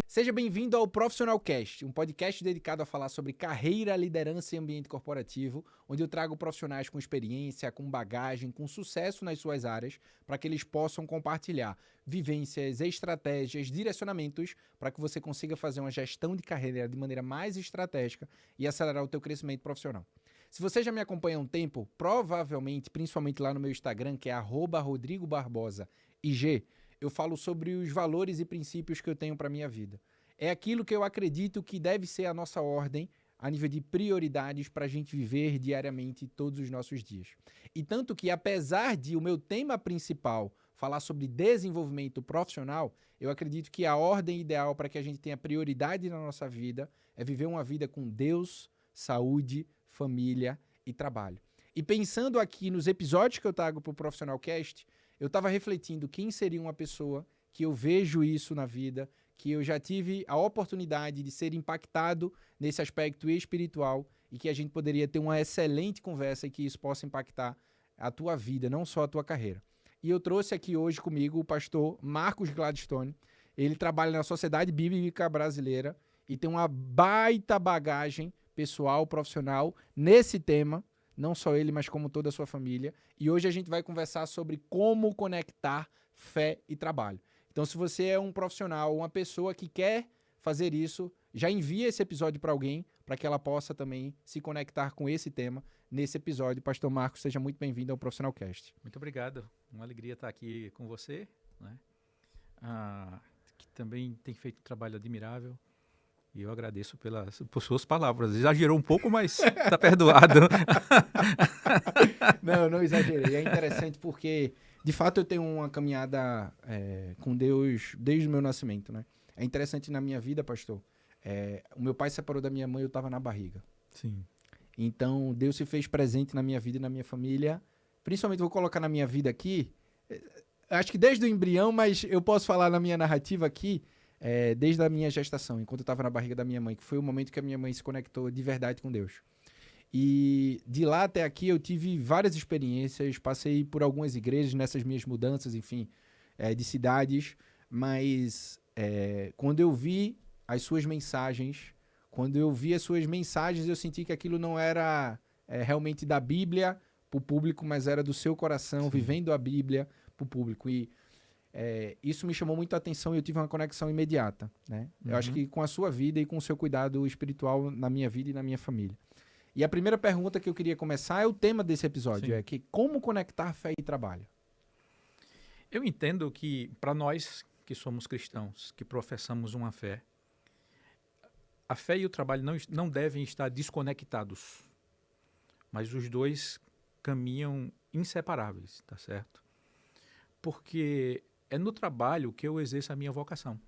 Seja bem-vindo ao Profissional Cast, um podcast dedicado a falar sobre carreira, liderança e ambiente corporativo, onde eu trago profissionais com experiência, com bagagem, com sucesso nas suas áreas, para que eles possam compartilhar vivências, estratégias, direcionamentos, para que você consiga fazer uma gestão de carreira de maneira mais estratégica e acelerar o teu crescimento profissional. Se você já me acompanha há um tempo, provavelmente, principalmente lá no meu Instagram, que é @RodrigoBarbosaIG, eu falo sobre os valores e princípios que eu tenho para a minha vida. É aquilo que eu acredito que deve ser a nossa ordem a nível de prioridades para a gente viver diariamente todos os nossos dias. E tanto que, apesar de o meu tema principal falar sobre desenvolvimento profissional, eu acredito que a ordem ideal para que a gente tenha prioridade na nossa vida é viver uma vida com Deus, saúde, família e trabalho. E pensando aqui nos episódios que eu trago para o Profissional Cast, eu estava refletindo quem seria uma pessoa que eu vejo isso na vida, que eu já tive a oportunidade de ser impactado nesse aspecto espiritual e que a gente poderia ter uma excelente conversa e que isso possa impactar a tua vida, não só a tua carreira. E eu trouxe aqui hoje comigo o pastor Marcos Gladstone. Ele trabalha na Sociedade Bíblica Brasileira e tem uma baita bagagem pessoal, profissional nesse tema. Não só ele, mas como toda a sua família. E hoje a gente vai conversar sobre como conectar fé e trabalho. Então, se você é um profissional, uma pessoa que quer fazer isso, já envia esse episódio para alguém, para que ela possa também se conectar com esse tema nesse episódio. Pastor Marcos, seja muito bem-vindo ao Profissional Cast. Muito obrigado. Uma alegria estar aqui com você, né? Que também tem feito um trabalho admirável. E eu agradeço por suas palavras. Exagerou um pouco, mas está perdoado. Não exagerei. É interessante porque, de fato, eu tenho uma caminhada com Deus desde o meu nascimento, né? É interessante na minha vida, pastor. O meu pai se separou da minha mãe, eu estava na barriga. Sim. Então, Deus se fez presente na minha vida e na minha família. Principalmente, vou colocar na minha vida aqui. Acho que desde o embrião, mas eu posso falar na minha narrativa aqui. Desde a minha gestação, enquanto eu estava na barriga da minha mãe, que foi o momento que a minha mãe se conectou de verdade com Deus. E de lá até aqui eu tive várias experiências, passei por algumas igrejas nessas minhas mudanças, enfim, de cidades, mas quando eu vi as suas mensagens, eu senti que aquilo não era realmente da Bíblia para o público, mas era do seu coração, sim, vivendo a Bíblia para o público. E isso me chamou muito a atenção e eu tive uma conexão imediata, né? Eu acho que com a sua vida e com o seu cuidado espiritual na minha vida e na minha família. E a primeira pergunta que eu queria começar é o tema desse episódio, sim, como conectar fé e trabalho? Eu entendo que, para nós que somos cristãos, que professamos uma fé, a fé e o trabalho não devem estar desconectados, mas os dois caminham inseparáveis, tá certo? Porque é no trabalho que eu exerço a minha vocação.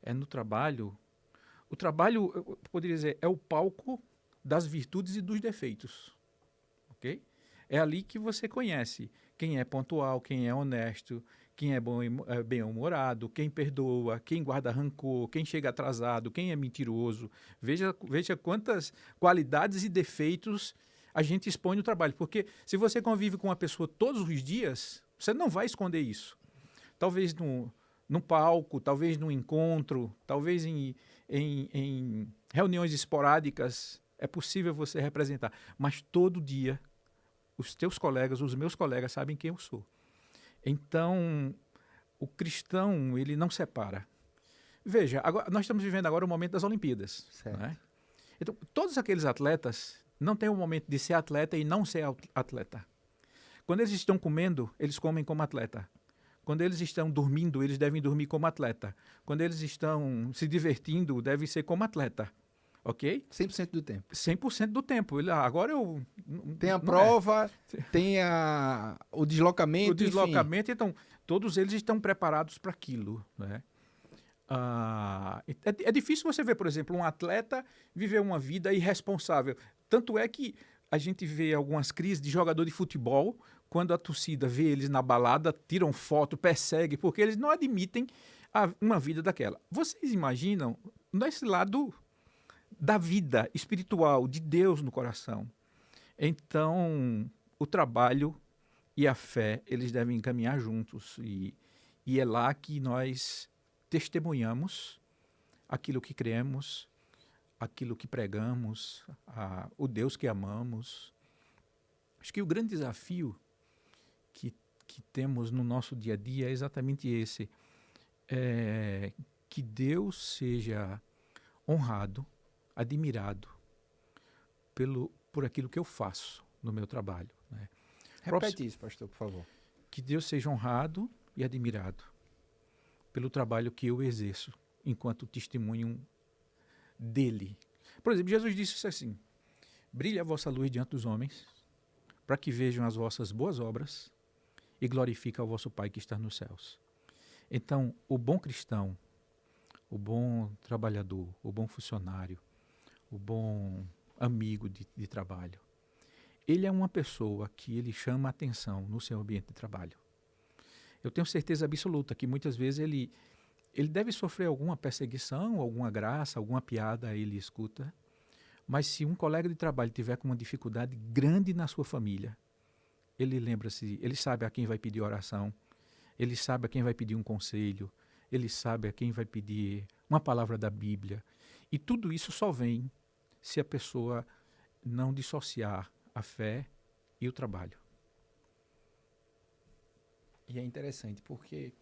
É no trabalho... O trabalho, eu poderia dizer, é o palco das virtudes e dos defeitos. Ok? É ali que você conhece quem é pontual, quem é honesto, quem é bem-humorado, quem perdoa, quem guarda rancor, quem chega atrasado, quem é mentiroso. Veja quantas qualidades e defeitos a gente expõe no trabalho. Porque se você convive com uma pessoa todos os dias, você não vai esconder isso. Talvez num palco, talvez num encontro, talvez em reuniões esporádicas, é possível você representar. Mas todo dia, os teus colegas, os meus colegas sabem quem eu sou. Então, o cristão, ele não separa. Veja, nós estamos vivendo agora o momento das Olimpíadas. Né? Então, todos aqueles atletas não têm o momento de ser atleta e não ser atleta. Quando eles estão comendo, eles comem como atleta. Quando eles estão dormindo, eles devem dormir como atleta. Quando eles estão se divertindo, devem ser como atleta. Ok? 100% do tempo. 100% do tempo. Agora eu... Tem a prova, tem o deslocamento, o deslocamento, enfim. Então, todos eles estão preparados para aquilo. Né? É difícil você ver, por exemplo, um atleta viver uma vida irresponsável. Tanto é que a gente vê algumas crises de jogador de futebol, quando a torcida vê eles na balada, tiram foto, persegue, porque eles não admitem uma vida daquela. Vocês imaginam, nesse lado da vida espiritual, de Deus no coração. Então, o trabalho e a fé, eles devem caminhar juntos. E é lá que nós testemunhamos aquilo que cremos, aquilo que pregamos, o Deus que amamos. Acho que o grande desafio que temos no nosso dia a dia é exatamente esse. Que Deus seja honrado, admirado por aquilo que eu faço no meu trabalho. Né? Repete isso, pastor, por favor. Que Deus seja honrado e admirado pelo trabalho que eu exerço enquanto testemunho dele. Por exemplo, Jesus disse assim: brilhe a vossa luz diante dos homens, para que vejam as vossas boas obras e glorifiquem ao vosso Pai que está nos céus. Então, o bom cristão, o bom trabalhador, o bom funcionário, o bom amigo de trabalho, ele é uma pessoa que ele chama a atenção no seu ambiente de trabalho. Eu tenho certeza absoluta que muitas vezes ele deve sofrer alguma perseguição, alguma graça, alguma piada ele escuta, mas se um colega de trabalho tiver com uma dificuldade grande na sua família, ele lembra-se, ele sabe a quem vai pedir oração, ele sabe a quem vai pedir um conselho, ele sabe a quem vai pedir uma palavra da Bíblia. E tudo isso só vem se a pessoa não dissociar a fé e o trabalho. E é interessante, porque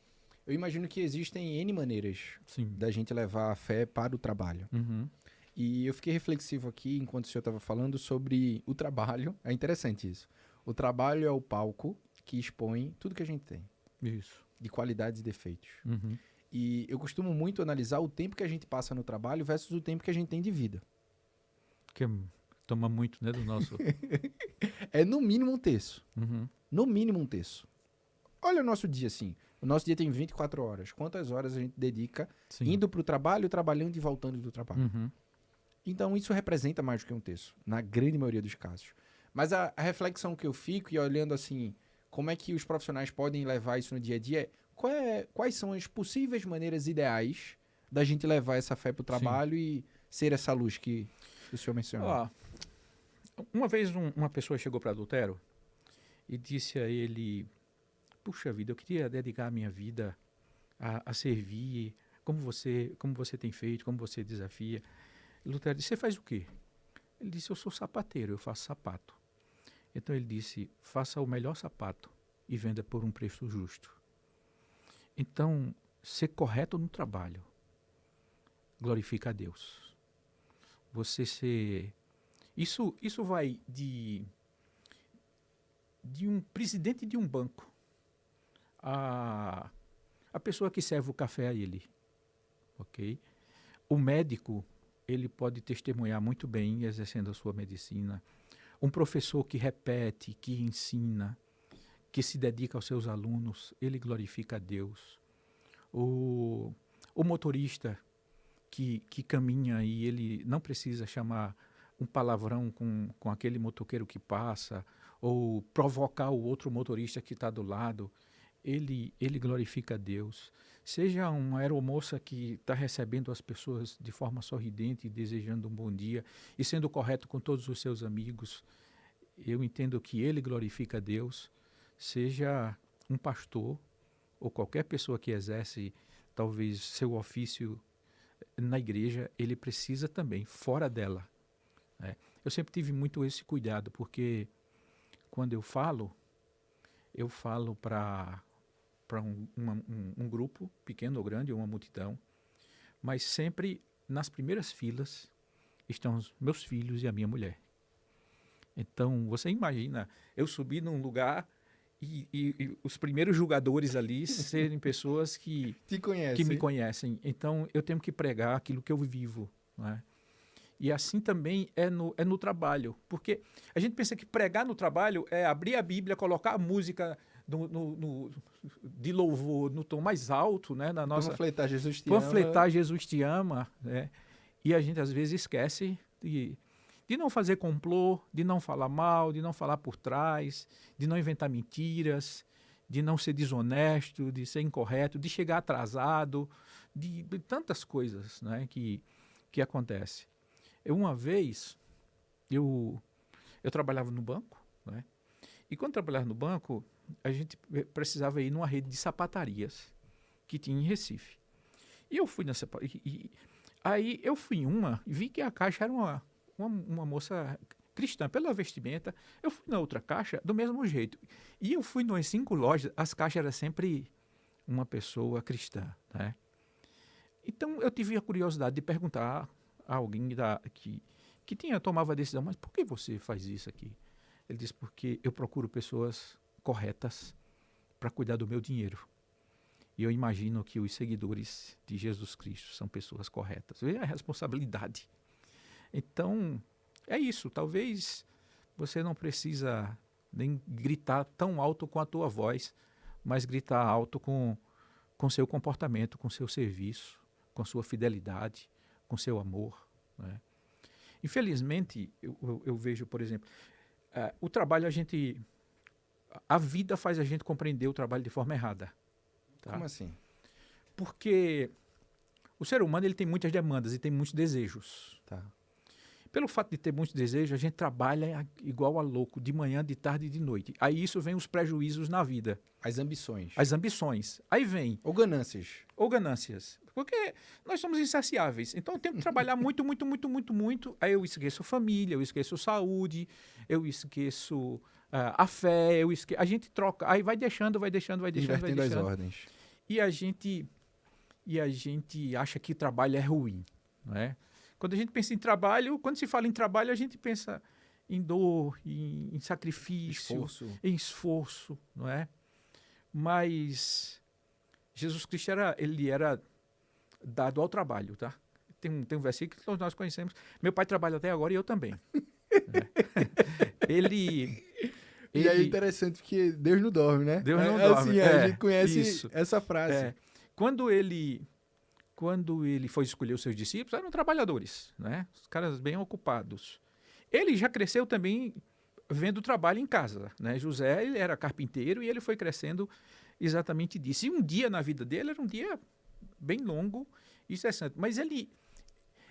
eu imagino que existem N maneiras Sim. da gente levar a fé para o trabalho. Uhum. E eu fiquei reflexivo aqui, enquanto o senhor estava falando, sobre o trabalho. É interessante isso. O trabalho é o palco que expõe tudo que a gente tem. Isso. De qualidades e defeitos. Uhum. E eu costumo muito analisar o tempo que a gente passa no trabalho versus o tempo que a gente tem de vida. Que toma muito, né, do nosso... É no mínimo um terço. Uhum. No mínimo um terço. Olha o nosso dia assim. O nosso dia tem 24 horas. Quantas horas a gente dedica Sim. indo para o trabalho, trabalhando e voltando do trabalho? Uhum. Então isso representa mais do que um terço, na grande maioria dos casos. Mas a reflexão que eu fico, e olhando assim, como é que os profissionais podem levar isso no dia a dia, quais são as possíveis maneiras ideais da gente levar essa fé para o trabalho e ser essa luz que o senhor mencionou? Uma vez uma pessoa chegou para Lutero e disse a ele: puxa vida, eu queria dedicar a minha vida a servir, como você tem feito, como você desafia. Lutero disse: você faz o quê? Ele disse: eu sou sapateiro, eu faço sapato. Então ele disse: faça o melhor sapato e venda por um preço justo. Então, ser correto no trabalho glorifica a Deus. Você ser... Isso vai de um presidente de um banco a pessoa que serve o café a ele. Ok? O médico, ele pode testemunhar muito bem exercendo a sua medicina. Um professor que repete, que ensina, que se dedica aos seus alunos, ele glorifica a Deus. O motorista que caminha e ele não precisa chamar um palavrão com aquele motoqueiro que passa, ou provocar o outro motorista que está do lado, ele glorifica a Deus. Seja uma aeromoça que está recebendo as pessoas de forma sorridente e desejando um bom dia e sendo correto com todos os seus amigos, eu entendo que ele glorifica a Deus. Seja um pastor ou qualquer pessoa que exerce talvez seu ofício na igreja, ele precisa também, fora dela. Né? Eu sempre tive muito esse cuidado, porque quando eu falo para um grupo, pequeno ou grande, ou uma multidão, mas sempre nas primeiras filas estão os meus filhos e a minha mulher. Então, você imagina, eu subir num lugar e os primeiros jogadores ali serem pessoas que me conhecem. Então, eu tenho que pregar aquilo que eu vivo. Né? E assim também é no trabalho. Porque a gente pensa que pregar no trabalho é abrir a Bíblia, colocar a música de louvor no tom mais alto, né? Na nossa panfletar Jesus te ama. Jesus te ama. Né? E a gente às vezes esquece de não fazer complô, de não falar mal, de não falar por trás, de não inventar mentiras, de não ser desonesto, de ser incorreto, de chegar atrasado, de tantas coisas, né, que acontecem. Uma vez, eu trabalhava no banco, né, e quando trabalhava no banco, a gente precisava ir numa rede de sapatarias que tinha em Recife. E eu fui nessa... Aí eu fui em uma e vi que a caixa era uma moça cristã, pela vestimenta. Eu fui na outra caixa do mesmo jeito. E eu fui nas 5 lojas, as caixas eram sempre uma pessoa cristã, né? Então eu tive a curiosidade de perguntar a alguém que tomava a decisão, mas por que você faz isso aqui? Ele disse, porque eu procuro pessoas corretas para cuidar do meu dinheiro. E eu imagino que os seguidores de Jesus Cristo são pessoas corretas. Veja a responsabilidade. Então, é isso. Talvez você não precisa nem gritar tão alto com a tua voz, mas gritar alto com seu comportamento, com seu serviço, com sua fidelidade, com seu amor, né? Infelizmente, eu vejo, por exemplo, o trabalho a vida faz a gente compreender o trabalho de forma errada. Tá? Como assim? Porque o ser humano ele tem muitas demandas e tem muitos desejos. Tá. Pelo fato de ter muitos desejos, a gente trabalha igual a louco, de manhã, de tarde e de noite. Aí isso vem os prejuízos na vida. As ambições. As ambições. Aí vem... Ou ganâncias. Ou ganâncias. Porque nós somos insaciáveis. Então eu tenho que trabalhar muito, muito, muito, muito, muito. Aí eu esqueço família, eu esqueço saúde, eu esqueço a fé, a gente troca. Aí vai deixando. Invertendo as ordens. E a gente acha que trabalho é ruim, não é? Quando a gente pensa em trabalho, quando se fala em trabalho, a gente pensa em dor, em sacrifício, em esforço, não é? Mas Jesus Cristo era dado ao trabalho, tá? Tem um versículo que todos nós conhecemos. Meu pai trabalha até agora e eu também. E é interessante que Deus não dorme, né? Deus não dorme. Assim, a gente conhece essa frase. Quando ele foi escolher os seus discípulos, eram trabalhadores, né? Os caras bem ocupados. Ele já cresceu também vendo o trabalho em casa, né? José, ele era carpinteiro e ele foi crescendo exatamente disso. E um dia na vida dele era um dia bem longo e incessante. Mas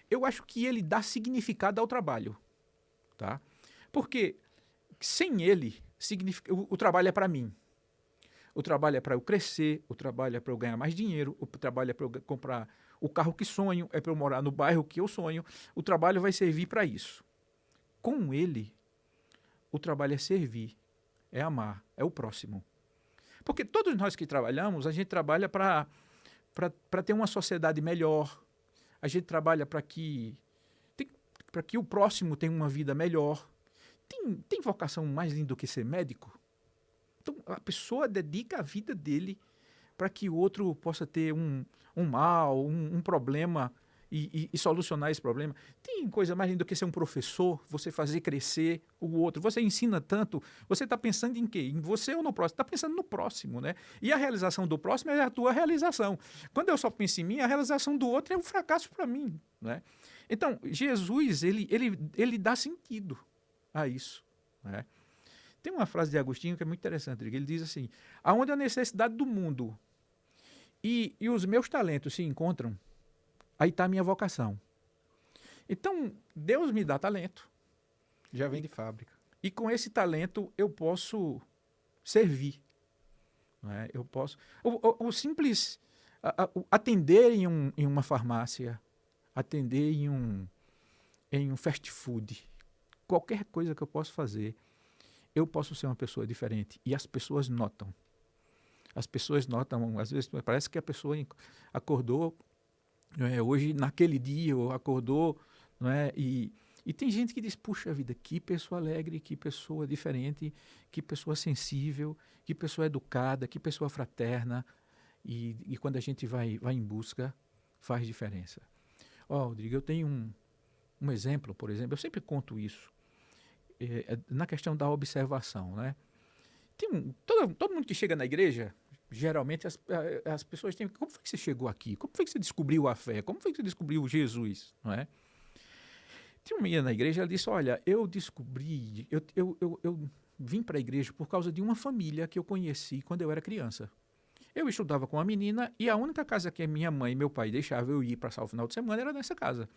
eu acho que ele dá significado ao trabalho, tá? Porque sem ele, o trabalho é para mim. O trabalho é para eu crescer, o trabalho é para eu ganhar mais dinheiro, o trabalho é para eu comprar o carro que sonho, é para eu morar no bairro que eu sonho. O trabalho vai servir para isso. Com ele, o trabalho é servir, é amar, é o próximo. Porque todos nós que trabalhamos, a gente trabalha para ter uma sociedade melhor, a gente trabalha para que o próximo tenha uma vida melhor. Tem vocação mais linda do que ser médico? Então, a pessoa dedica a vida dele para que o outro possa ter um mal, um problema e solucionar esse problema. Tem coisa mais linda do que ser um professor, você fazer crescer o outro. Você ensina tanto, você está pensando em quê? Em você ou no próximo? Está pensando no próximo, né? E a realização do próximo é a tua realização. Quando eu só penso em mim, a realização do outro é um fracasso para mim, né? Então, Jesus, ele dá sentido a isso, né? Tem uma frase de Agostinho que é muito interessante. Ele diz assim, aonde a necessidade do mundo e os meus talentos se encontram, aí está a minha vocação. Então, Deus me dá talento. Já vem de fábrica. E com esse talento eu posso servir. Não é? Eu posso... O simples atender em uma farmácia, atender em um fast food, qualquer coisa que eu possa fazer, eu posso ser uma pessoa diferente. E as pessoas notam. As pessoas notam, às vezes parece que a pessoa acordou hoje, naquele dia, ou acordou, não é? E tem gente que diz, puxa vida, que pessoa alegre, que pessoa diferente, que pessoa sensível, que pessoa educada, que pessoa fraterna. E quando a gente vai em busca, faz diferença. Rodrigo, eu tenho um exemplo, por exemplo, eu sempre conto isso, na questão da observação, né? Todo mundo que chega na igreja, geralmente as pessoas têm... Como foi que você chegou aqui? Como foi que você descobriu a fé? Como foi que você descobriu Jesus? Não é? Tinha uma menina na igreja, ela disse, olha, eu descobri... Eu vim para a igreja por causa de uma família que eu conheci quando eu era criança. Eu estudava com uma menina e a única casa que a minha mãe e meu pai deixavam eu ir passar o final de semana era nessa casa.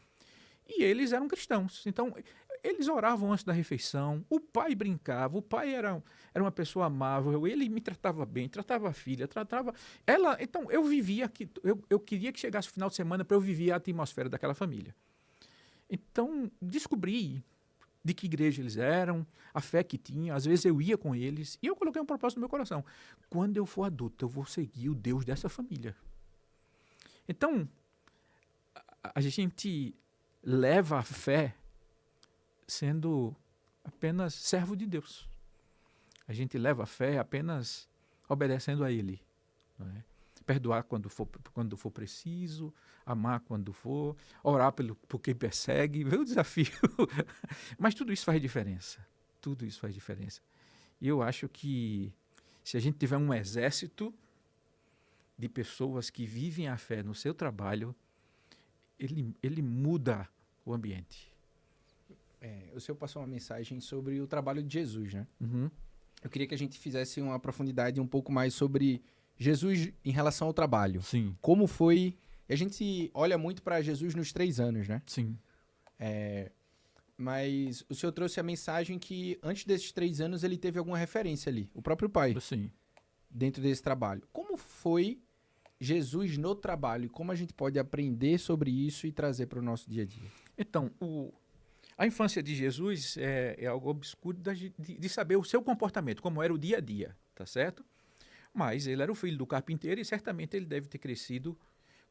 E eles eram cristãos. Então, Eles oravam antes da refeição, o pai brincava, o pai era uma pessoa amável, ele me tratava bem, tratava a filha, tratava... Ela, então, eu vivia... Eu queria que chegasse o final de semana para eu viver a atmosfera daquela família. Então, descobri de que igreja eles eram, a fé que tinham, às vezes eu ia com eles, e eu coloquei um propósito no meu coração. Quando eu for adulto, eu vou seguir o Deus dessa família. Então, a gente leva a fé sendo apenas servo de Deus. A gente leva a fé apenas obedecendo a Ele. Não é? Perdoar quando for preciso, amar quando for, orar por quem persegue, vê o desafio. Mas tudo isso faz diferença. Tudo isso faz diferença. E eu acho que se a gente tiver um exército de pessoas que vivem a fé no seu trabalho, ele muda o ambiente. O senhor passou uma mensagem sobre o trabalho de Jesus, né? Uhum. Eu queria que a gente fizesse uma profundidade um pouco mais sobre Jesus em relação ao trabalho. Sim. Como foi... A gente olha muito para Jesus nos 3 anos, né? Sim. Mas o senhor trouxe a mensagem que antes desses 3 anos ele teve alguma referência ali. O próprio pai, Sim. dentro desse trabalho. Como foi Jesus no trabalho? Como a gente pode aprender sobre isso e trazer para o nosso dia a dia? Então, a infância de Jesus é algo obscuro de saber o seu comportamento, como era o dia a dia, tá certo? Mas ele era o filho do carpinteiro e certamente ele deve ter crescido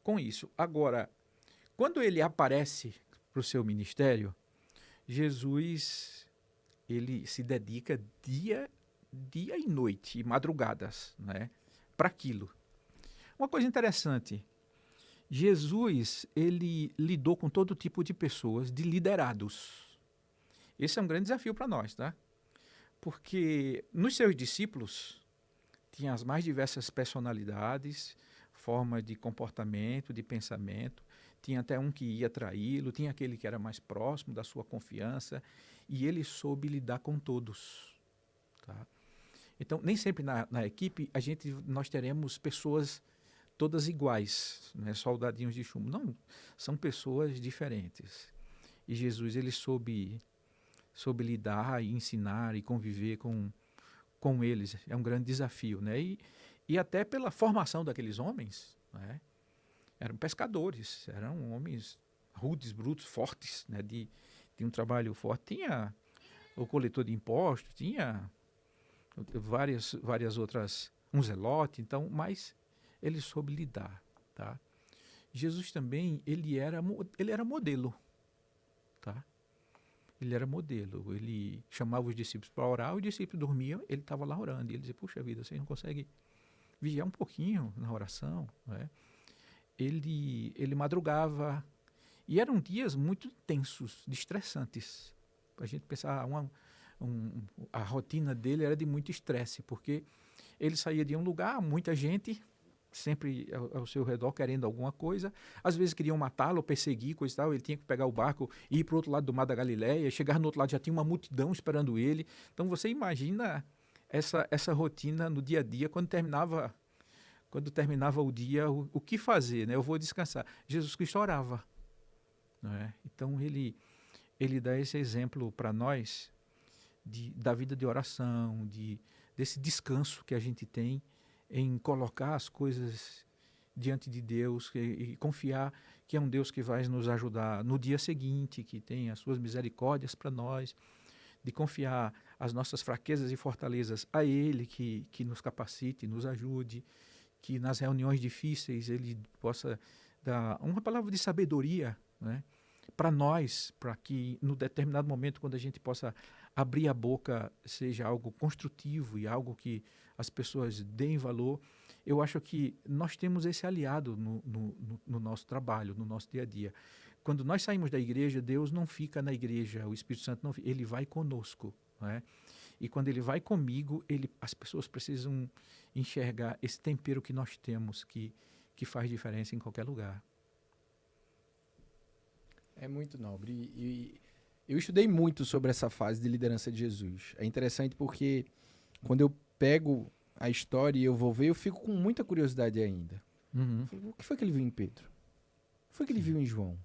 com isso. Agora, quando ele aparece para o seu ministério, Jesus ele se dedica dia e noite, e madrugadas, né, para aquilo. Uma coisa interessante, Jesus, ele lidou com todo tipo de pessoas, de liderados. Esse é um grande desafio para nós, tá? Porque nos seus discípulos tinha as mais diversas personalidades, formas de comportamento, de pensamento. Tinha até um que ia traí-lo, tinha aquele que era mais próximo da sua confiança, e ele soube lidar com todos, tá? Então, nem sempre na equipe nós teremos pessoas todas iguais, né, soldadinhos de chumbo. Não, são pessoas diferentes. E Jesus ele soube lidar e ensinar e conviver com eles. É um grande desafio, né? E até pela formação daqueles homens, né? Eram pescadores, eram homens rudes, brutos, fortes, né? De um trabalho forte. Tinha o coletor de impostos, tinha várias outras, um zelote, então, mas ele soube lidar, tá? Jesus também, ele era modelo, tá? Ele era modelo, ele chamava os discípulos para orar, os discípulos dormiam, ele estava lá orando, e ele dizia, puxa vida, vocês não conseguem vigiar um pouquinho na oração, né? Ele madrugava, e eram dias muito tensos, estressantes. A gente pensar, a rotina dele era de muito estresse, porque ele saía de um lugar, muita gente, sempre ao seu redor querendo alguma coisa, às vezes queriam matá-lo, perseguir, coisa e tal, ele tinha que pegar o barco e ir para o outro lado do Mar da Galileia, chegar no outro lado já tinha uma multidão esperando ele. Então você imagina essa rotina no dia a dia, quando terminava o dia, o que fazer, né? Eu vou descansar. Jesus Cristo orava, não é? Então ele dá esse exemplo para nós da vida de oração, desse descanso que a gente tem em colocar as coisas diante de Deus e confiar que é um Deus que vai nos ajudar no dia seguinte, que tem as suas misericórdias para nós, de confiar as nossas fraquezas e fortalezas a Ele, que nos capacite, nos ajude, que nas reuniões difíceis Ele possa dar uma palavra de sabedoria, né, para nós, para que no determinado momento, quando a gente possa abrir a boca, seja algo construtivo e algo que as pessoas deem valor. Eu acho que nós temos esse aliado no nosso trabalho, no nosso dia a dia. Quando nós saímos da igreja, Deus não fica na igreja, o Espírito Santo não fica, ele vai conosco, não é? E quando ele vai comigo, as pessoas precisam enxergar esse tempero que nós temos, que faz diferença em qualquer lugar. É muito nobre. E eu estudei muito sobre essa fase de liderança de Jesus. É interessante porque quando eu pego a história e eu vou ver, eu fico com muita curiosidade ainda. Uhum. O que foi que ele viu em Pedro? O que foi que ele viu em João?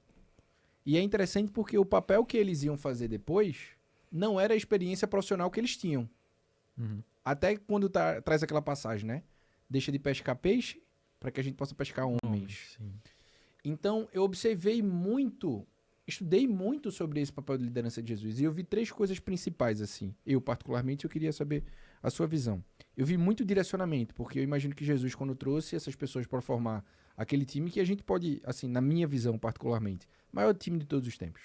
E é interessante porque o papel que eles iam fazer depois não era a experiência profissional que eles tinham. Uhum. Até quando traz aquela passagem, né? Deixa de pescar peixe para que a gente possa pescar homens. Sim. Então, eu observei muito, estudei muito sobre esse papel de liderança de Jesus. E eu vi 3 coisas principais, assim. Eu, particularmente, eu queria saber a sua visão. Eu vi muito direcionamento, porque eu imagino que Jesus, quando trouxe essas pessoas para formar aquele time, que a gente pode, assim, na minha visão, particularmente, maior time de todos os tempos.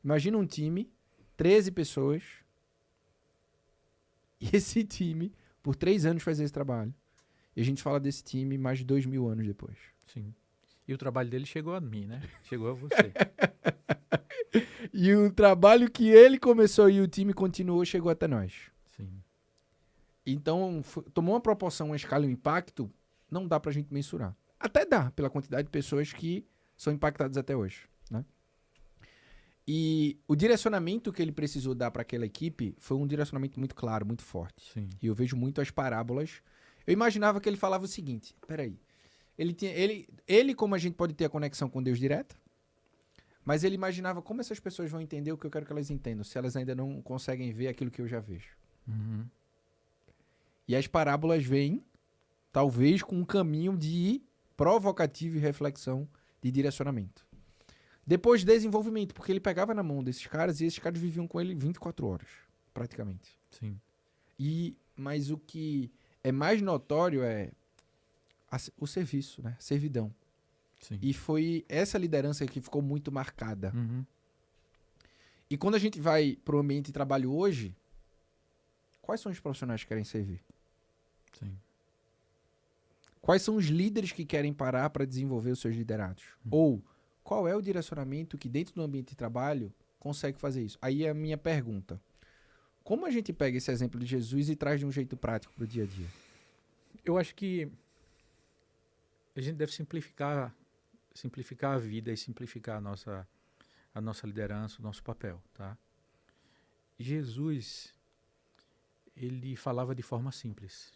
Imagina um time, 13 pessoas, e esse time, por 3 anos, faz esse trabalho. E a gente fala desse time mais de 2.000 anos depois. Sim. E o trabalho dele chegou a mim, né? Chegou a você. E o trabalho que ele começou e o time continuou, chegou até nós. Sim. Então, tomou uma proporção, uma escala e um impacto, não dá pra gente mensurar. Até dá, pela quantidade de pessoas que são impactadas até hoje, né? E o direcionamento que ele precisou dar para aquela equipe foi um direcionamento muito claro, muito forte. Sim. E eu vejo muito as parábolas. Eu imaginava que ele falava o seguinte, peraí, ele como a gente pode ter a conexão com Deus direta, mas ele imaginava como essas pessoas vão entender o que eu quero que elas entendam, se elas ainda não conseguem ver aquilo que eu já vejo. Uhum. E as parábolas vêm, talvez, com um caminho de provocativo e reflexão de direcionamento. Depois, desenvolvimento, porque ele pegava na mão desses caras e esses caras viviam com ele 24 horas, praticamente. Sim. Mas o que é mais notório é o serviço, né? Servidão. Sim. E foi essa liderança que ficou muito marcada. Uhum. E quando a gente vai para o ambiente de trabalho hoje, quais são os profissionais que querem servir? Sim. Quais são os líderes que querem parar para desenvolver os seus liderados? Ou qual é o direcionamento que dentro do ambiente de trabalho consegue fazer isso? Aí é a minha pergunta. Como a gente pega esse exemplo de Jesus e traz de um jeito prático para o dia a dia? Eu acho que a gente deve simplificar a vida e simplificar a nossa liderança, o nosso papel, tá? Jesus, ele falava de forma simples.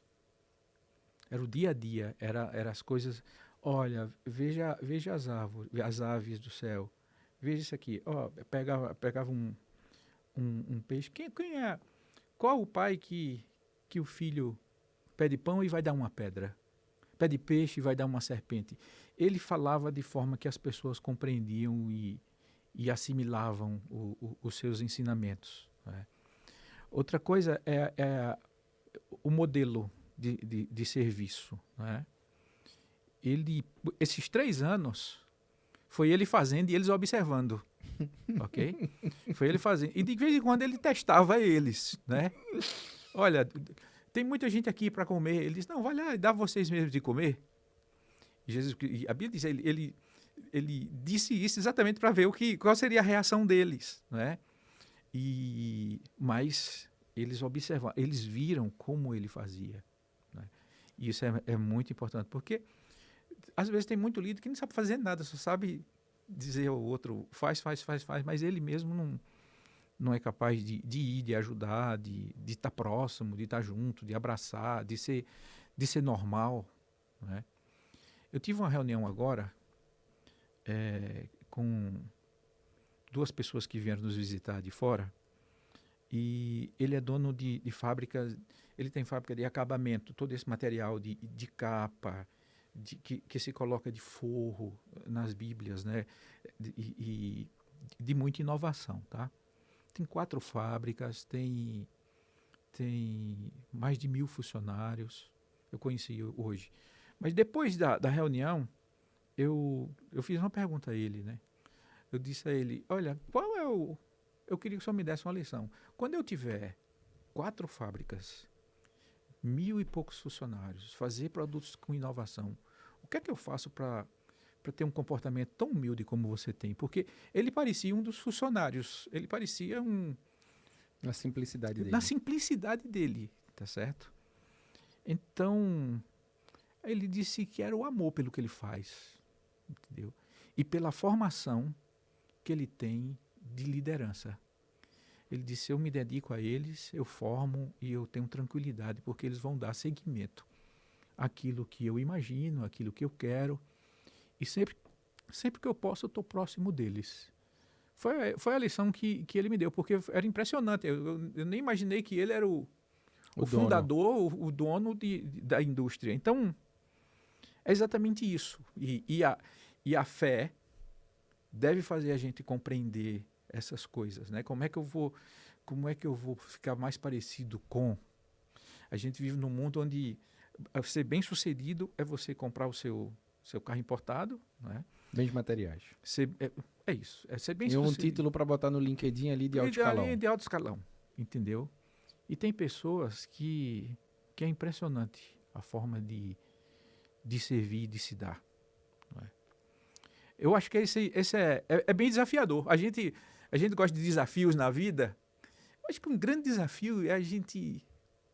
Era o dia a dia, era as coisas. Olha, veja as aves do céu. Veja isso aqui. Ó, pegava um peixe. Quem é? Qual o pai que o filho pede pão e vai dar uma pedra? Pede peixe e vai dar uma serpente. Ele falava de forma que as pessoas compreendiam e assimilavam os seus ensinamentos, né? Outra coisa é o modelo de serviço, né? Esses 3 anos, foi ele fazendo e eles observando, ok? Foi ele fazendo. E de vez em quando ele testava eles, né? Olha, tem muita gente aqui para comer. Ele disse, não, vai lá e dá vocês mesmos de comer. E a Bíblia diz, ele disse isso exatamente para ver qual seria a reação deles, né? Mas eles observaram, eles viram como ele fazia, né? E isso é muito importante, porque às vezes tem muito líder que não sabe fazer nada, só sabe dizer ao outro, faz, mas ele mesmo não é capaz de ir, de ajudar, de estar próximo, de estar junto, de abraçar, de ser normal, né? Eu tive uma reunião agora com 2 pessoas que vieram nos visitar de fora, e ele é dono de fábricas, ele tem fábrica de acabamento, todo esse material de capa, que se coloca de forro nas Bíblias, né? E de muita inovação, tá? Tem 4 fábricas, tem mais de 1.000 funcionários, eu conheci hoje. Mas depois da reunião, eu fiz uma pergunta a ele, né? Eu disse a ele, olha, eu queria que o senhor me desse uma lição. Quando eu tiver 4 fábricas, 1.000 e poucos funcionários, fazer produtos com inovação, o que é que eu faço para ter um comportamento tão humilde como você tem? Porque ele parecia um dos funcionários, ele parecia Na simplicidade dele. na simplicidade dele, tá certo? Então, ele disse que era o amor pelo que ele faz, entendeu? E pela formação que ele tem de liderança. Ele disse, eu me dedico a eles, eu formo e eu tenho tranquilidade, porque eles vão dar seguimento àquilo que eu imagino, àquilo que eu quero. E sempre que eu posso, eu estou próximo deles, Foi a lição que ele me deu, porque era impressionante. Eu nem imaginei que ele era o fundador, o dono da indústria. Então, é exatamente isso. E a fé deve fazer a gente compreender essas coisas, né? Como é que eu vou ficar mais parecido com? A gente vive num mundo onde ser bem-sucedido é você comprar o seu carro importado, né? Bens materiais. É isso. É ser E bem-sucedido. um título para botar no LinkedIn ali de alto escalão. De alto escalão, entendeu? E tem pessoas que é impressionante a forma de servir e de se dar. Não é? Eu acho que esse é bem desafiador. A gente gosta de desafios na vida. Eu acho que um grande desafio é a gente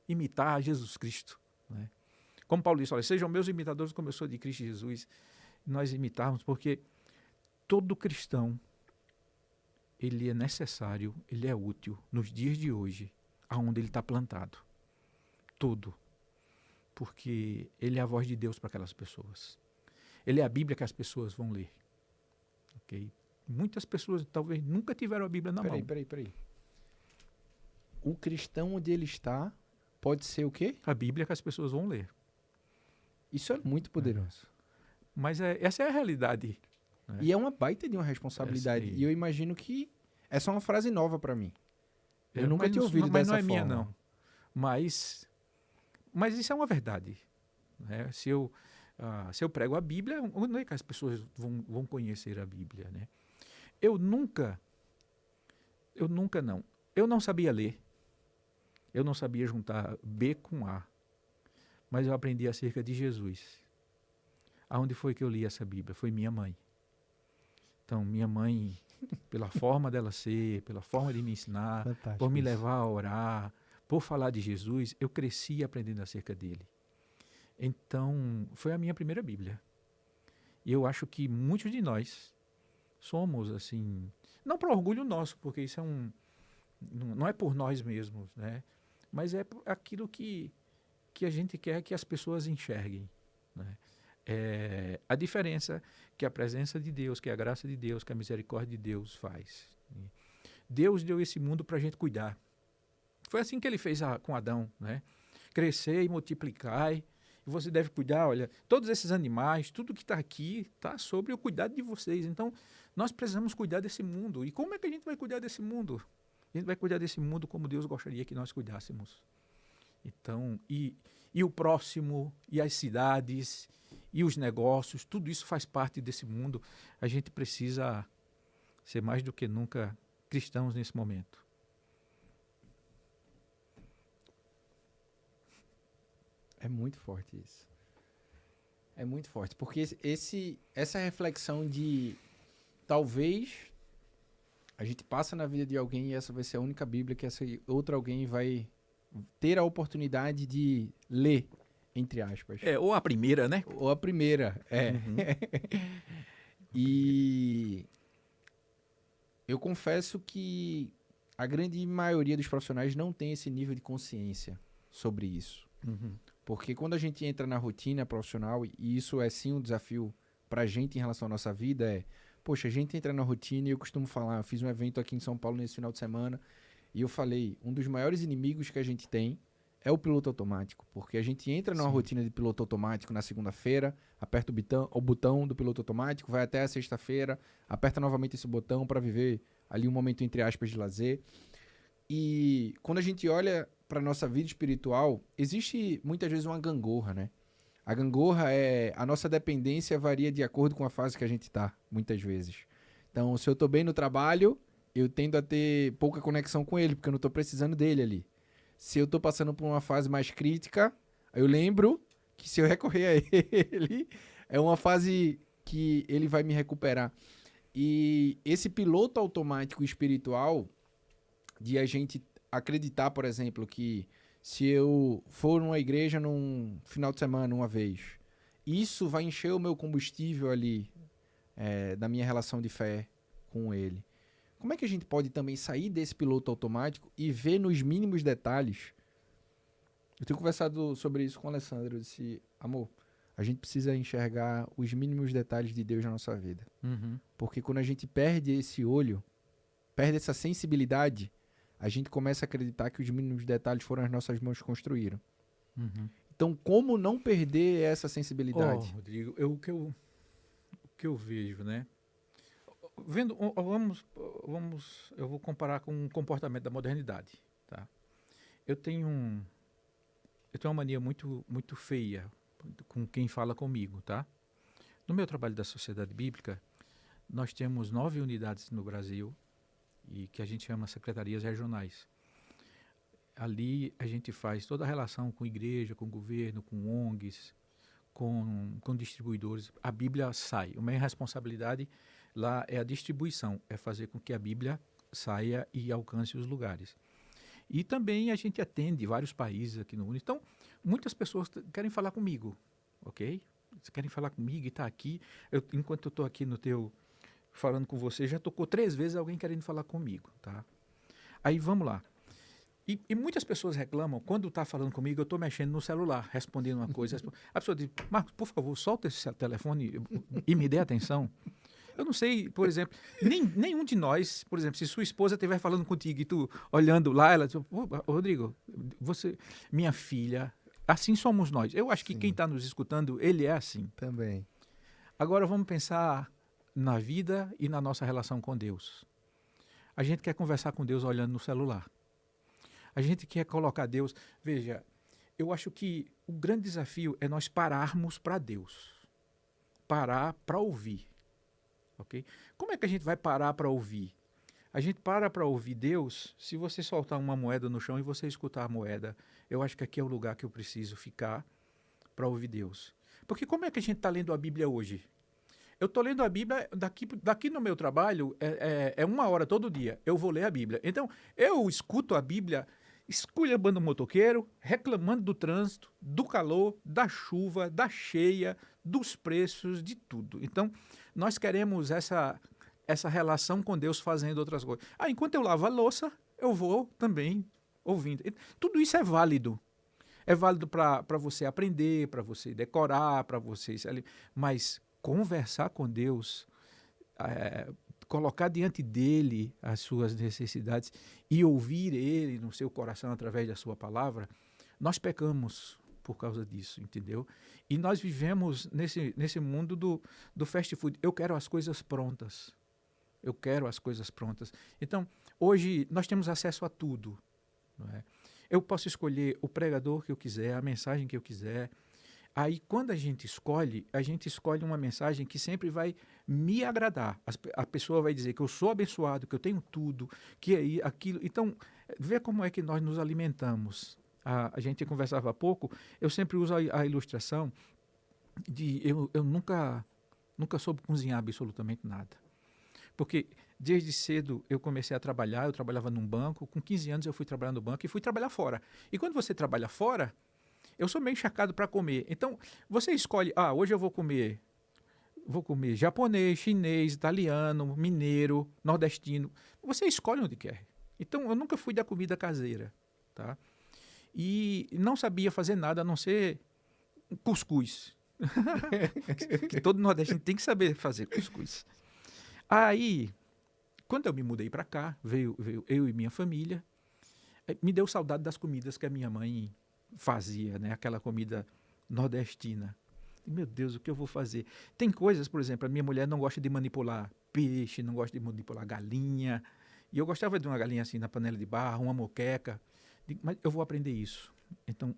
imitar Jesus Cristo. Não é? Como Paulo disse, olha, sejam meus imitadores como eu sou de Cristo Jesus. Nós imitarmos, porque todo cristão, ele é necessário, ele é útil nos dias de hoje, aonde ele está plantado. Todo. Porque ele é a voz de Deus para aquelas pessoas. Ele é a Bíblia que as pessoas vão ler. Okay? Muitas pessoas talvez nunca tiveram a Bíblia na mão. Peraí. O cristão onde ele está pode ser o quê? A Bíblia que as pessoas vão ler. Isso é muito poderoso. Mas essa é a realidade. Né? E é uma baita de uma responsabilidade. E eu imagino que essa é uma frase nova para mim. Eu nunca tinha ouvido dessa forma. Mas não é minha, não. Mas isso é uma verdade. Né? Se eu prego a Bíblia, onde é que as pessoas vão conhecer a Bíblia? Né? Eu não sabia ler. Eu não sabia juntar B com A. Mas eu aprendi acerca de Jesus. Aonde foi que eu li essa Bíblia? Foi minha mãe. Então, minha mãe, pela forma dela ser, pela forma de me ensinar, fantástico, por me levar a orar, por falar de Jesus, eu cresci aprendendo acerca dele. Então, foi a minha primeira Bíblia. E eu acho que muitos de nós somos, assim, não por orgulho nosso, porque isso não é por nós mesmos, né? Mas é por aquilo que a gente quer que as pessoas enxerguem, né? A diferença que a presença de Deus, que a graça de Deus, que a misericórdia de Deus faz. Deus deu esse mundo para a gente cuidar. Foi assim que ele fez com Adão, né? Crescer e multiplicar, e você deve cuidar, olha, todos esses animais, tudo que está aqui, está sobre o cuidado de vocês. Então, nós precisamos cuidar desse mundo. E como é que a gente vai cuidar desse mundo? A gente vai cuidar desse mundo como Deus gostaria que nós cuidássemos. Então, e o próximo, e as cidades, e os negócios, tudo isso faz parte desse mundo. A gente precisa ser mais do que nunca cristãos nesse momento. É muito forte isso. É muito forte, porque essa reflexão de talvez a gente passa na vida de alguém e essa vai ser a única Bíblia que essa outra alguém vai ter a oportunidade de ler, entre aspas. Ou a primeira, né? Ou a primeira, Uhum. E eu confesso que a grande maioria dos profissionais não tem esse nível de consciência sobre isso. Uhum. Porque quando a gente entra na rotina profissional, e isso é sim um desafio pra gente em relação à nossa vida, poxa, a gente entra na rotina e eu costumo falar, eu fiz um evento aqui em São Paulo nesse final de semana, e eu falei, um dos maiores inimigos que a gente tem é o piloto automático, porque a gente entra numa rotina de piloto automático na segunda-feira, aperta o botão do piloto automático, vai até a sexta-feira, aperta novamente esse botão para viver ali um momento, entre aspas, de lazer. E quando a gente olha para nossa vida espiritual, existe muitas vezes uma gangorra, né? A gangorra a nossa dependência varia de acordo com a fase que a gente está, muitas vezes. Então, se eu estou bem no trabalho, eu tendo a ter pouca conexão com ele, porque eu não estou precisando dele ali. Se eu estou passando por uma fase mais crítica, eu lembro que se eu recorrer a ele, é uma fase que ele vai me recuperar. E esse piloto automático espiritual, de a gente acreditar, por exemplo, que se eu for numa igreja num final de semana, uma vez, isso vai encher o meu combustível ali, da minha relação de fé com ele. Como é que a gente pode também sair desse piloto automático e ver nos mínimos detalhes? Eu tenho conversado sobre isso com o Alessandro. Eu disse, amor, a gente precisa enxergar os mínimos detalhes de Deus na nossa vida. Uhum. Porque quando a gente perde esse olho, perde essa sensibilidade, a gente começa a acreditar que os mínimos detalhes foram as nossas mãos que construíram. Uhum. Então, como não perder essa sensibilidade? Rodrigo, o que eu vejo, né? Vendo, eu vou comparar com o comportamento da modernidade, tá? Eu tenho uma mania muito feia com quem fala comigo, tá? No meu trabalho da Sociedade Bíblica, nós temos 9 unidades no Brasil e que a gente chama secretarias regionais. Ali a gente faz toda a relação com igreja, com governo, com ONGs, com distribuidores. A Bíblia sai. A minha responsabilidade lá é a distribuição, é fazer com que a Bíblia saia e alcance os lugares. E também a gente atende vários países aqui no mundo. Então, muitas pessoas querem falar comigo, ok? Querem falar comigo e está aqui. Enquanto eu estou aqui falando com você, já tocou 3 vezes alguém querendo falar comigo, tá? Aí vamos lá. E muitas pessoas reclamam, quando está falando comigo, eu estou mexendo no celular, respondendo uma coisa. A pessoa diz, Marcos, por favor, solta esse telefone e me dê atenção. Eu não sei, por exemplo, nenhum de nós, por exemplo, se sua esposa estiver falando contigo e tu olhando lá, ela diz, Rodrigo, você, minha filha, assim somos nós. Eu acho que quem está nos escutando, ele é assim. Também. Agora vamos pensar na vida e na nossa relação com Deus. A gente quer conversar com Deus olhando no celular. A gente quer colocar Deus... Veja, eu acho que o grande desafio é nós pararmos para Deus. Parar para ouvir. Okay? Como é que a gente vai parar para ouvir? A gente para ouvir Deus se você soltar uma moeda no chão e você escutar a moeda. Eu acho que aqui é o lugar que eu preciso ficar para ouvir Deus. Porque como é que a gente está lendo a Bíblia hoje? Eu estou lendo a Bíblia, daqui no meu trabalho, é 1 hora todo dia. Eu vou ler a Bíblia. Então, eu escuto a Bíblia esculhambando o motoqueiro, reclamando do trânsito, do calor, da chuva, da cheia, dos preços, de tudo. Então, nós queremos essa relação com Deus fazendo outras coisas. Enquanto eu lavo a louça, eu vou também ouvindo. Tudo isso é válido. É válido para você aprender, para você decorar, para você... Mas conversar com Deus, colocar diante dele as suas necessidades e ouvir ele no seu coração através da sua palavra, nós pecamos por causa disso, entendeu? E nós vivemos nesse mundo do fast food. Eu quero as coisas prontas. Eu quero as coisas prontas. Então, hoje nós temos acesso a tudo. Não é? Eu posso escolher o pregador que eu quiser, a mensagem que eu quiser. Aí, quando a gente escolhe uma mensagem que sempre vai me agradar. A pessoa vai dizer que eu sou abençoado, que eu tenho tudo, que aí aquilo. Então, vê como é que nós nos alimentamos. A gente conversava há pouco, eu sempre uso a ilustração de eu nunca soube cozinhar absolutamente nada. Porque desde cedo eu comecei a trabalhar, eu trabalhava num banco, com 15 anos eu fui trabalhar no banco e fui trabalhar fora. E quando você trabalha fora, eu sou meio encharcado para comer. Então, você escolhe, hoje eu vou comer japonês, chinês, italiano, mineiro, nordestino. Você escolhe onde quer. Então, eu nunca fui da comida caseira, tá? E não sabia fazer nada a não ser cuscuz. Que todo nordestino tem que saber fazer cuscuz. Aí, quando eu me mudei para cá, veio eu e minha família, me deu saudade das comidas que a minha mãe fazia, né? Aquela comida nordestina. E, meu Deus, o que eu vou fazer? Tem coisas, por exemplo, a minha mulher não gosta de manipular peixe, não gosta de manipular galinha. E eu gostava de uma galinha assim na panela de barro, uma moqueca. Mas eu vou aprender isso. Então,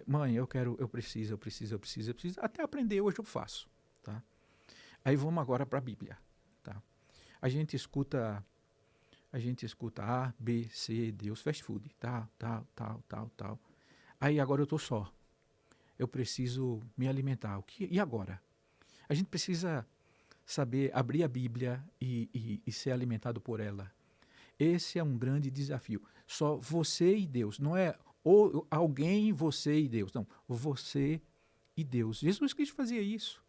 mãe, eu preciso. Até aprender hoje eu faço, tá? Aí vamos agora para a Bíblia, tá? A gente escuta A, B, C, D, os fast food, tal. Aí agora eu estou só. Eu preciso me alimentar. E agora? A gente precisa saber abrir a Bíblia e ser alimentado por ela. Esse é um grande desafio. Só você e Deus. Não é alguém, você e Deus. Não, você e Deus. Jesus Cristo fazia isso.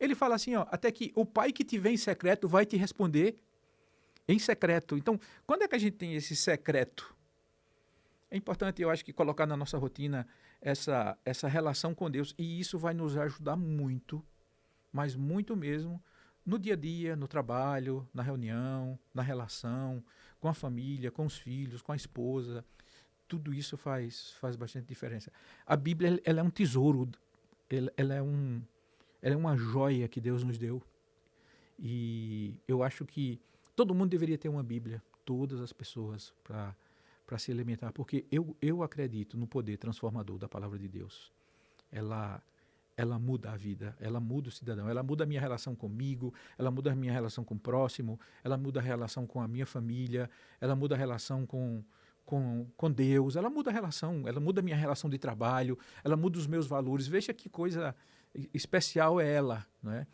Ele fala assim, até que o Pai que te vê em secreto vai te responder em secreto. Então, quando é que a gente tem esse secreto? É importante, eu acho, que colocar na nossa rotina essa relação com Deus. E isso vai nos ajudar muito, mas muito mesmo, no dia a dia, no trabalho, na reunião, na relação, com a família, com os filhos, com a esposa. Tudo isso faz bastante diferença. A Bíblia, ela é um tesouro, ela é uma joia que Deus nos deu. E eu acho que todo mundo deveria ter uma Bíblia, todas as pessoas, para se alimentar, porque eu acredito no poder transformador da palavra de Deus. Ela muda a vida, ela muda o cidadão, ela muda a minha relação comigo, ela muda a minha relação com o próximo, ela muda a relação com a minha família, ela muda a relação com Deus, ela muda a minha relação de trabalho, ela muda os meus valores. Veja que coisa especial é ela, não é?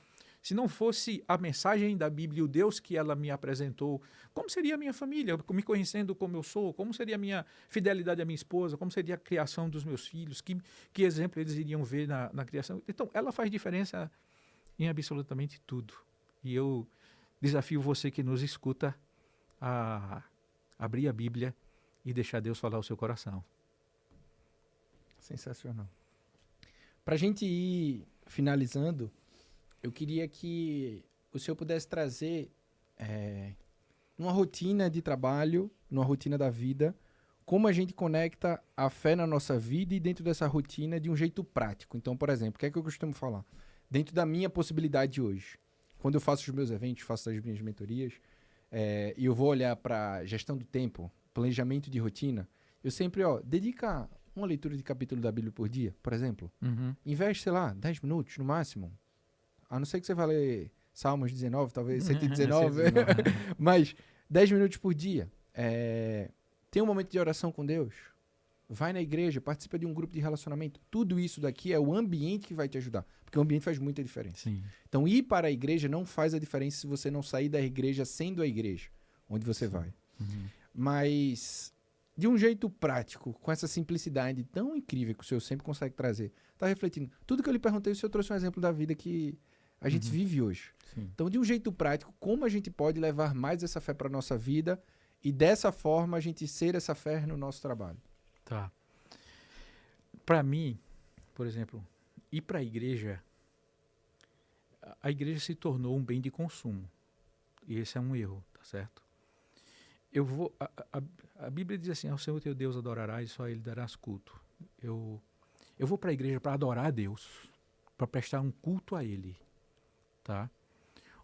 Se não fosse a mensagem da Bíblia, o Deus que ela me apresentou, como seria a minha família, me conhecendo como eu sou? Como seria a minha fidelidade à minha esposa? Como seria a criação dos meus filhos? Que exemplo eles iriam ver na criação? Então, ela faz diferença em absolutamente tudo. E eu desafio você que nos escuta a abrir a Bíblia e deixar Deus falar o seu coração. Sensacional. Para a gente ir finalizando, eu queria que o senhor pudesse trazer numa rotina de trabalho, numa rotina da vida, como a gente conecta a fé na nossa vida e dentro dessa rotina de um jeito prático. Então, por exemplo, o que é que eu costumo falar? Dentro da minha possibilidade hoje, quando eu faço os meus eventos, faço as minhas mentorias, e eu vou olhar para gestão do tempo, planejamento de rotina, eu sempre, dedica uma leitura de capítulo da Bíblia por dia, por exemplo. Uhum. Investe, sei lá, 10 minutos no máximo. A não ser que você vá ler Salmos 19, talvez 119, mas 10 minutos por dia. Tem um momento de oração com Deus. Vai na igreja, participa de um grupo de relacionamento. Tudo isso daqui é o ambiente que vai te ajudar, porque o ambiente faz muita diferença. Sim. Então, ir para a igreja não faz a diferença se você não sair da igreja sendo a igreja, onde você vai. Uhum. Mas, de um jeito prático, com essa simplicidade tão incrível que o senhor sempre consegue trazer, tá refletindo. Tudo que eu lhe perguntei, o senhor trouxe um exemplo da vida que a gente vive hoje. Sim. Então, de um jeito prático, como a gente pode levar mais essa fé para a nossa vida e dessa forma a gente ser essa fé no nosso trabalho? Tá. Para mim, por exemplo, ir para a igreja se tornou um bem de consumo. E esse é um erro, tá certo? A Bíblia diz assim, ao Senhor teu Deus adorarás e só a Ele darás culto. Eu vou para a igreja para adorar a Deus, para prestar um culto a Ele, tá?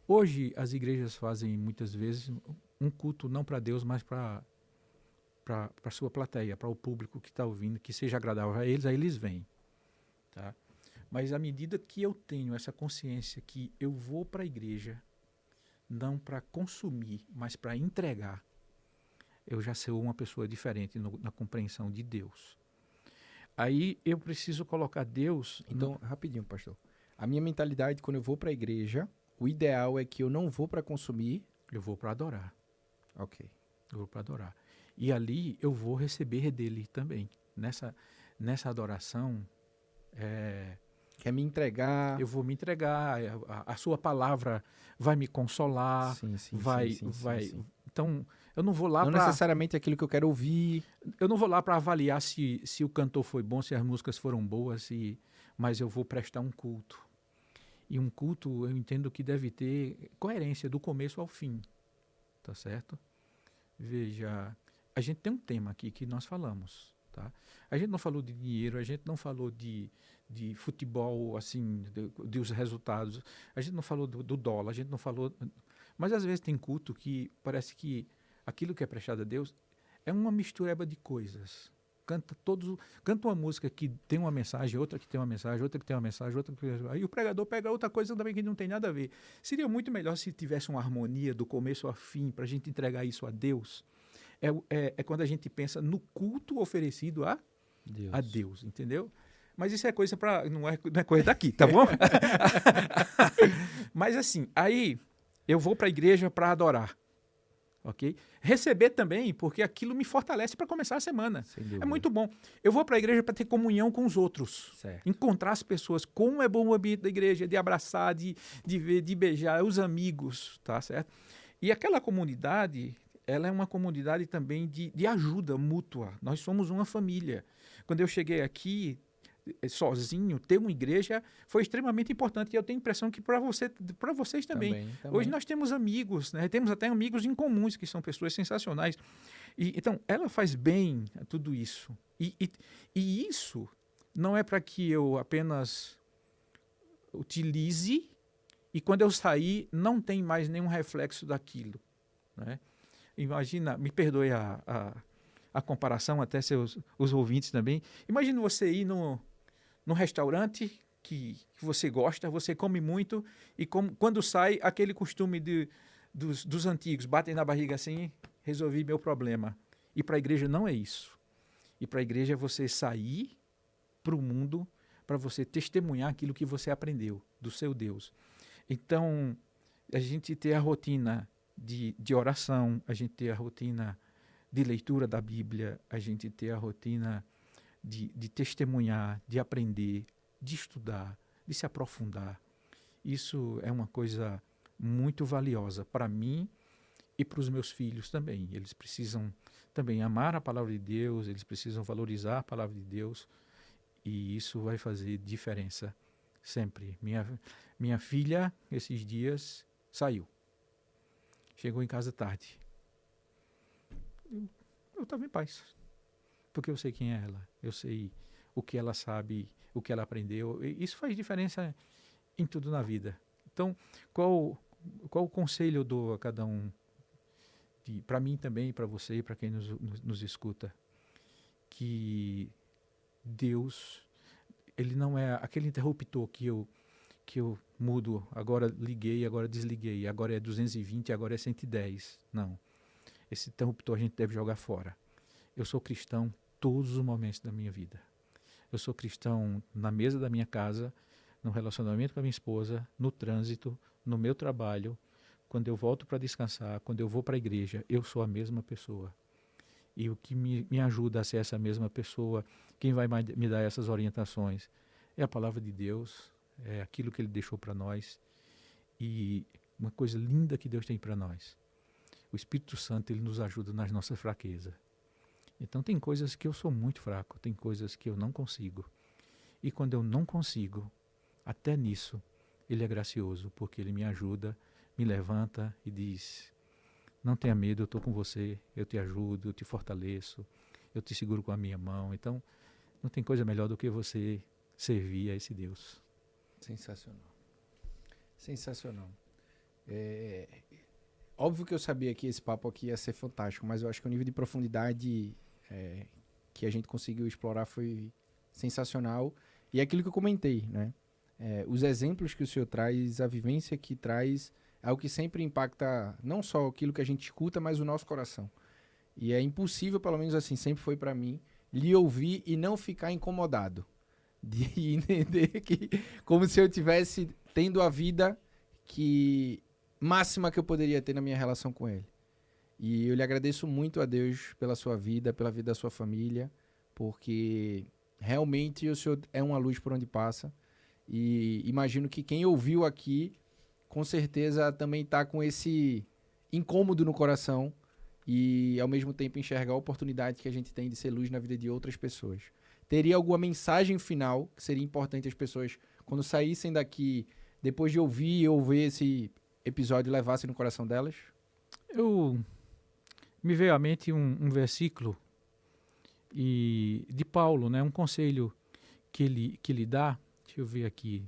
Hoje as igrejas fazem muitas vezes um culto não para Deus, mas para a sua plateia, para o público que está ouvindo, que seja agradável a eles, aí eles vêm, tá? Mas à medida que eu tenho essa consciência que eu vou para a igreja não para consumir, mas para entregar, eu já sou uma pessoa diferente na compreensão de Deus. Aí eu preciso colocar Deus... Então, rapidinho, pastor. A minha mentalidade, quando eu vou para a igreja, o ideal é que eu não vou para consumir. Eu vou para adorar. Ok. Eu vou para adorar. E ali eu vou receber dele também. Nessa adoração, Quer me entregar. eu vou me entregar, a sua palavra vai me consolar, Sim. sim. Então, eu não vou lá não necessariamente aquilo que eu quero ouvir. Eu não vou lá para avaliar se o cantor foi bom, se as músicas foram boas, mas eu vou prestar um culto. E um culto, eu entendo que deve ter coerência do começo ao fim, tá certo? Veja, a gente tem um tema aqui que nós falamos, tá? A gente não falou de dinheiro, a gente não falou de futebol, assim, dos resultados, a gente não falou do dólar, a gente não falou... Mas às vezes tem culto que parece que aquilo que é prestado a Deus é uma mistureba de coisas. Canta uma música que tem uma mensagem, outra que tem uma mensagem, outra que tem uma mensagem, outra que... Aí o pregador pega outra coisa também que não tem nada a ver. Seria muito melhor se tivesse uma harmonia do começo ao fim, para a gente entregar isso a Deus. É quando a gente pensa no culto oferecido a Deus, entendeu? Mas isso é coisa para... Não é coisa daqui, tá bom? Mas assim, aí eu vou para a igreja para adorar. Ok? Receber também, porque aquilo me fortalece para começar a semana. É muito bom. Eu vou para a igreja para ter comunhão com os outros. Certo. Encontrar as pessoas. Como é bom o ambiente da igreja, de abraçar, de ver, de beijar, os amigos, tá certo? E aquela comunidade, ela é uma comunidade também de ajuda mútua. Nós somos uma família. Quando eu cheguei aqui, sozinho, ter uma igreja foi extremamente importante. E eu tenho a impressão que para vocês também. Hoje nós temos amigos, né? Temos até amigos em comuns, que são pessoas sensacionais. Então, ela faz bem a tudo isso. E isso não é para que eu apenas utilize e quando eu sair não tem mais nenhum reflexo daquilo, né? Imagina, me perdoe a comparação, até os ouvintes também. Imagina você ir num restaurante que você gosta, você come muito e quando sai, aquele costume dos antigos, batem na barriga assim, resolvi meu problema. E para a igreja não é isso. E para a igreja é você sair para o mundo, para você testemunhar aquilo que você aprendeu do seu Deus. Então, a gente ter a rotina de oração, a gente ter a rotina de leitura da Bíblia, a gente ter a rotina de testemunhar, de aprender, de estudar, de se aprofundar. Isso é uma coisa muito valiosa para mim e para os meus filhos também. Eles precisam também amar a palavra de Deus, eles precisam valorizar a palavra de Deus e isso vai fazer diferença sempre. Minha filha, esses dias, saiu. Chegou em casa tarde. Eu estava em paz, porque eu sei quem é ela, eu sei o que ela sabe, o que ela aprendeu. E isso faz diferença em tudo na vida. Então, qual o conselho eu dou a cada um? Para mim também, para você e para quem nos escuta, que Deus, ele não é aquele interruptor que eu mudo, agora liguei, agora desliguei, agora é 220, agora é 110. Não. Esse interruptor a gente deve jogar fora. Eu sou cristão todos os momentos da minha vida. Eu sou cristão na mesa da minha casa, no relacionamento com a minha esposa, no trânsito, no meu trabalho, quando eu volto para descansar, quando eu vou para a igreja, eu sou a mesma pessoa. E o que me ajuda a ser essa mesma pessoa, quem vai me dar essas orientações, é a palavra de Deus, é aquilo que Ele deixou para nós. E uma coisa linda que Deus tem para nós. O Espírito Santo, ele nos ajuda nas nossas fraquezas. Então tem coisas que eu sou muito fraco, tem coisas que eu não consigo. E quando eu não consigo, até nisso, Ele é gracioso, porque Ele me ajuda, me levanta e diz: não tenha medo, eu estou com você, eu te ajudo, eu te fortaleço, eu te seguro com a minha mão. Então, não tem coisa melhor do que você servir a esse Deus. Sensacional. Sensacional. Óbvio que eu sabia que esse papo aqui ia ser fantástico, mas eu acho que o nível de profundidade que a gente conseguiu explorar foi sensacional. E é aquilo que eu comentei, né? Os exemplos que o senhor traz, a vivência que traz, é o que sempre impacta não só aquilo que a gente escuta, mas o nosso coração. E é impossível, pelo menos assim, sempre foi para mim, lhe ouvir e não ficar incomodado. De entender que, como se eu tivesse tendo a vida máxima que eu poderia ter na minha relação com ele. E eu lhe agradeço muito a Deus pela sua vida, pela vida da sua família, porque realmente o senhor é uma luz por onde passa. E imagino que quem ouviu aqui, com certeza também está com esse incômodo no coração e, ao mesmo tempo, enxergar a oportunidade que a gente tem de ser luz na vida de outras pessoas. Teria alguma mensagem final que seria importante as pessoas, quando saíssem daqui, depois de ouvir ou ver esse episódio, levassem no coração delas? Me veio à mente um versículo de Paulo, né? Um conselho que ele dá. Deixa eu ver aqui.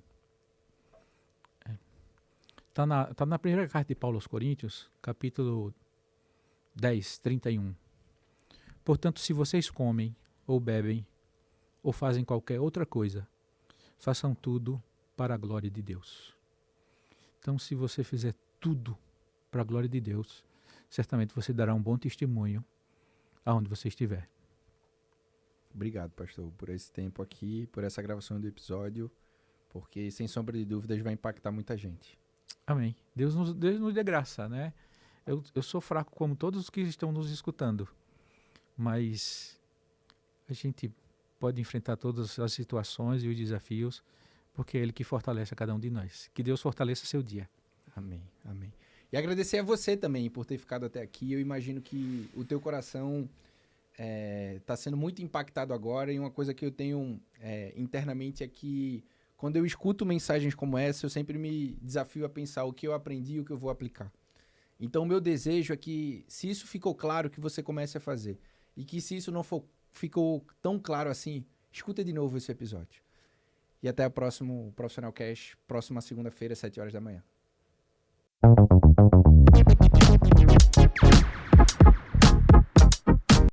Tá na primeira carta de Paulo aos Coríntios, capítulo 10, 31. Portanto, se vocês comem ou bebem ou fazem qualquer outra coisa, façam tudo para a glória de Deus. Então, se você fizer tudo para a glória de Deus, certamente você dará um bom testemunho aonde você estiver. Obrigado, pastor, por esse tempo aqui, por essa gravação do episódio, porque, sem sombra de dúvidas, vai impactar muita gente. Amém. Deus nos dê graça, né? Eu sou fraco como todos os que estão nos escutando, mas a gente pode enfrentar todas as situações e os desafios, porque é Ele que fortalece a cada um de nós. Que Deus fortaleça seu dia. Amém, amém. E agradecer a você também por ter ficado até aqui. Eu imagino que o teu coração tá sendo muito impactado agora, e uma coisa que eu tenho internamente é que quando eu escuto mensagens como essa, eu sempre me desafio a pensar o que eu aprendi e o que eu vou aplicar. Então, o meu desejo é que, se isso ficou claro, que você comece a fazer. E que se isso não ficou tão claro assim, escuta de novo esse episódio. E até o próximo Profissional Cash, próxima segunda-feira, 7 horas da manhã.